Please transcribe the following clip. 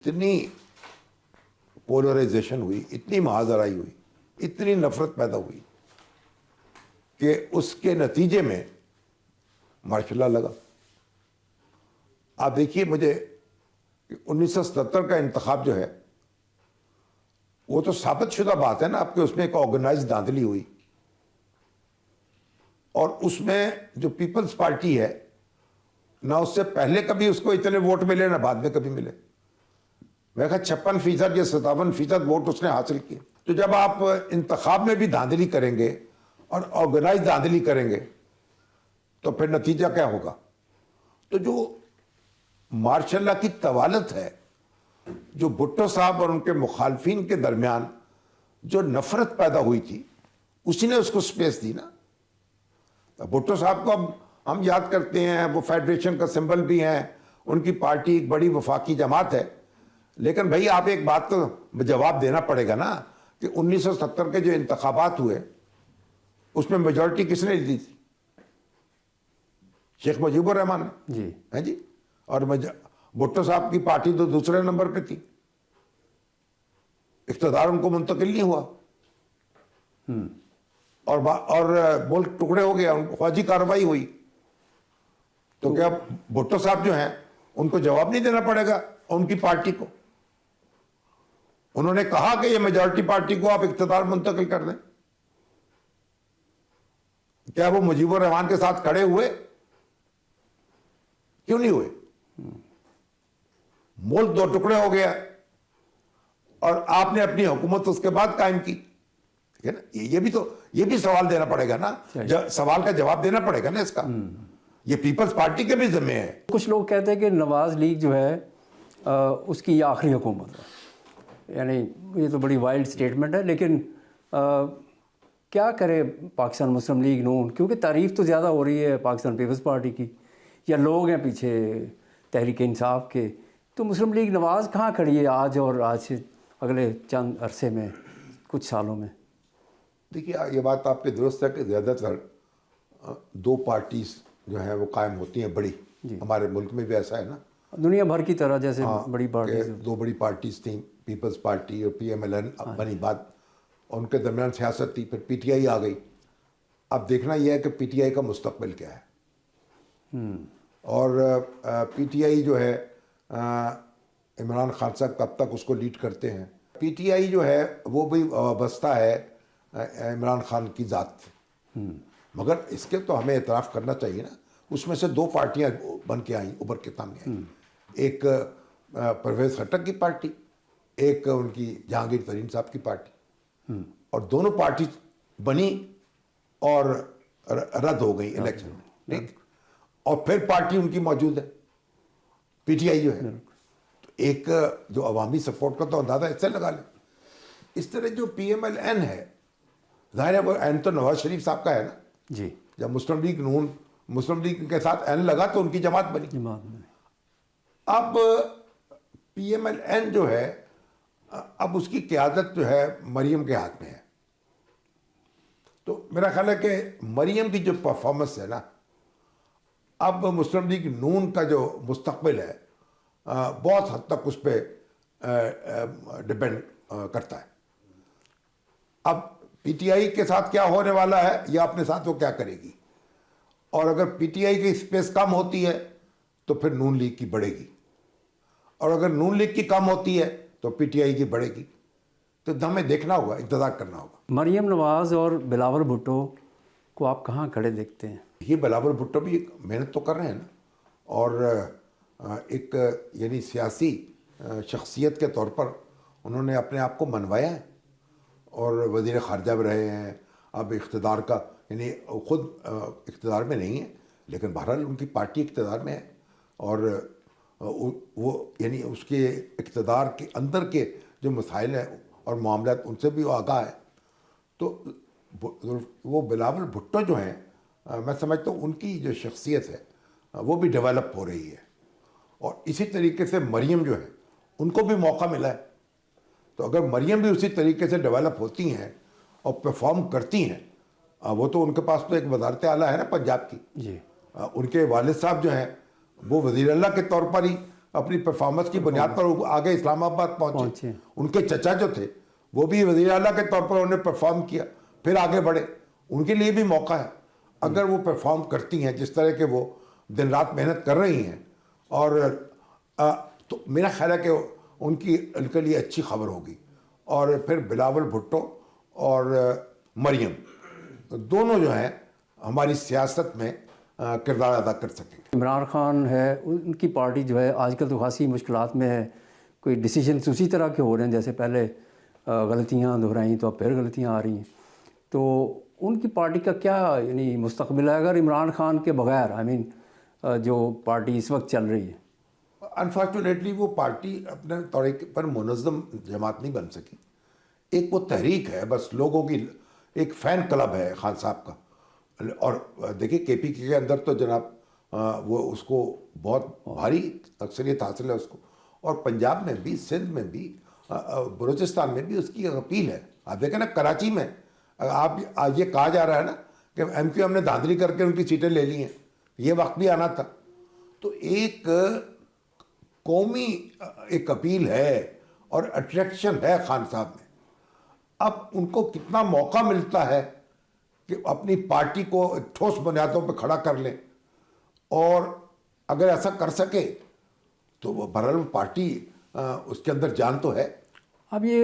इतनी पोलराइजेशन हुई, इतनी महाजराई हुई, इतनी नफरत पैदा हुई कि उसके नतीजे में मार्शल लॉ लगा। आप देखिए, मुझे 1977 का इंतखाब जो है वो तो साबित शुदा बात है ना, आपके उसमें एक ऑर्गेनाइज धांधली हुई और उसमें जो पीपल्स पार्टी है ना, उससे पहले कभी उसको इतने वोट मिले ना बाद में कभी मिले। मैं कहा 56% या 57% वोट उसने हासिल किए। तो जब आप इंतखाब में भी धांधली करेंगे और ऑर्गेनाइज धांधली करेंगे तो फिर नतीजा क्या होगा? तो जो मार्शल लॉ की तवालत है, जो भुट्टो साहब और उनके मुखालफिन के दरमियान जो नफरत पैदा हुई थी, उसी ने उसको स्पेस दी ना। भुट्टो साहब को अब हम याद करते हैं, वो फेडरेशन का सिंबल भी हैं, उनकी पार्टी एक बड़ी वफाकी जमात है, लेकिन भाई आप एक बात तो जवाब देना पड़ेगा ना कि 1970 के जो इंतखाबात हुए उसमें मेजॉरिटी किसने ली थी? शेख मुजीबुर रहमान ने, जी है जी। और भुट्टो साहब की पार्टी तो दूसरे नंबर पे थी, इख्तिदार उनको मुंतकिल नहीं हुआ और मुल्क टुकड़े हो गया, फौजी कार्रवाई हुई। तो क्या भुट्टो साहब जो हैं उनको जवाब नहीं देना पड़ेगा उनकी पार्टी को? उन्होंने कहा कि ये मेजॉरिटी पार्टी को आप इख्तिदार मुंतकिल कर दें। क्या वो मुजीबुर रहमान के साथ खड़े हुए? क्यों नहीं हुए? मुल्क दो टुकड़े हो गया और आपने अपनी हुकूमत उसके बाद कायम की, ठीक है ना। ये भी सवाल देना पड़ेगा ना, सवाल का जवाब देना पड़ेगा ना इसका। ये पीपल्स पार्टी के भी जिम्मे है। कुछ लोग कहते हैं कि नवाज लीग जो है उसकी ये आखिरी हुकूमत है, यानी ये तो बड़ी वाइल्ड स्टेटमेंट है, लेकिन क्या करे पाकिस्तान मुस्लिम लीग नून, क्योंकि तारीफ तो ज़्यादा हो रही है पाकिस्तान पीपल्स पार्टी की, या लोग हैं पीछे तहरीक इंसाफ के, तो मुस्लिम लीग नवाज कहाँ खड़ी है आज और आज से अगले चंद अरसे में, कुछ सालों में? देखिए, ये बात आपकी दुरुस्त है कि ज़्यादातर दो पार्टीज जो है वो कायम होती हैं बड़ी। हमारे मुल्क में भी ऐसा है ना, दुनिया भर की तरह, जैसे बड़ी पार्टी, दो बड़ी पार्टीज थी, पीपल्स पार्टी और PMLN बनी बात, और उनके दरमियान सियासत थी, फिर PTI आ गई। अब देखना यह है कि PTI का मुस्तकबिल क्या है। और PTI जो है इमरान खान साहब कब तक उसको लीड करते हैं। PTI जो है वो भी वाबस्ता है इमरान खान की ज़ात से, मगर इसके तो हमें एतराफ़ करना चाहिए ना, उसमें से दो पार्टियां बन के आई, उभर के सामने आई। एक परवेज़ खट्टक की पार्टी, एक उनकी जहांगीर तरीन साहब की पार्टी, और दोनों पार्टी बनी और रद्द हो गई इलेक्शन में, ठीक। और फिर पार्टी उनकी मौजूद है, PTI जो है। तो एक जो अवामी सपोर्ट का तो अंदाजा इससे लगा लें। इस तरह जो PMLN है, ज़ाहिर है वो एन तो नवाज शरीफ साहब का है ना जी। जब मुस्लिम लीग के साथ एन लगा तो उनकी जमात बनी। अब PMLN जो है, अब उसकी क़यादत जो है मरियम के हाथ में है। तो मेरा ख्याल है कि मरियम की जो परफॉर्मेंस है ना, अब मुस्लिम लीग नून का जो मुस्तकबिल है बहुत हद तक उस पर डिपेंड करता है। अब PTI के साथ क्या होने वाला है या अपने साथ वो क्या करेगी, और अगर PTI की स्पेस कम होती है तो फिर नून लीग की बढ़ेगी, और अगर नून लीग की कम होती है तो PTI की बढ़ेगी। तो हमें देखना होगा, इंतजार करना होगा। मरियम नवाज और बिलावल भुट्टो को आप कहाँ खड़े देखते हैं? ये बिलावल भुट्टो भी मेहनत तो कर रहे हैं ना, और एक यानी सियासी शख्सियत के तौर पर उन्होंने अपने आप को मनवाया है और वज़ीर ख़ारजा में रहे हैं। अब इक़्तिदार का यानी ख़ुद इक़्तिदार में नहीं है, लेकिन बहरहाल उनकी पार्टी इक़्तिदार में है, और वो यानी उसके इक़्तिदार के अंदर के जो मसाइल हैं और मामलात उनसे भी वो आगाह है। तो वो बिलावल भुट्टो जो हैं, मैं समझता हूँ उनकी जो शख्सियत है वो भी डेवलप हो रही है, और इसी तरीके से मरियम जो है उनको भी मौका मिला है। तो अगर मरियम भी उसी तरीके से डेवलप होती हैं और परफॉर्म करती हैं, वो तो उनके पास तो एक वज़ारत आला है ना पंजाब की जी। उनके वालिद साहब जो हैं वो वज़ीर अल्लाह के तौर पर ही اپنی پرفارمنس کی بنیاد پر آگے اسلام آباد پہنچے. پہنچے. ان کے چچا جو تھے وہ بھی وزیر اعلیٰ کے طور پر انہوں نے پرفارم کیا, پھر آگے بڑھے. ان کے لیے بھی موقع ہے اگر وہ پرفارم کرتی ہیں جس طرح کہ وہ دن رات محنت کر رہی ہیں. اور تو میرا خیال ہے کہ ان کے لیے اچھی خبر ہوگی. اور پھر بلاول بھٹو اور مریم دونوں جو ہیں ہماری سیاست میں کردار ادا کر سکیں گے. عمران خان ہے, ان کی پارٹی جو ہے آج کل تو خاصی مشکلات میں ہے. کوئی ڈیسیجنس اسی طرح کے ہو رہے ہیں جیسے پہلے غلطیاں دہرائیں تو اب پھر غلطیاں آ رہی ہیں. تو ان کی پارٹی کا کیا یعنی مستقبل ہے اگر عمران خان کے بغیر جو پارٹی اس وقت چل رہی ہے؟ انفارچونیٹلی وہ پارٹی اپنے طریقے پر منظم جماعت نہیں بن سکی. ایک وہ تحریک ہے, بس لوگوں کی ایک فین کلب ہے خان صاحب کا. اور دیکھیے کے پی کے اندر تو جناب وہ اس کو بہت بھاری اکثریت حاصل ہے اس کو. اور پنجاب میں بھی, سندھ میں بھی, بلوچستان میں بھی اس کی اپیل ہے. آپ دیکھیں نا کراچی میں آپ یہ کہا جا رہا ہے نا کہ ایم کیو ایم نے دھاندلی کر کے ان کی سیٹیں لے لی ہیں. یہ وقت بھی آنا تھا. تو ایک قومی ایک اپیل ہے اور اٹریکشن ہے خان صاحب میں. اب ان کو کتنا موقع ملتا ہے کہ اپنی پارٹی کو ٹھوس بنیادوں پہ کھڑا کر لیں, اور اگر ایسا کر سکے تو وہ بہرحال پارٹی اس کے اندر جان تو ہے. اب یہ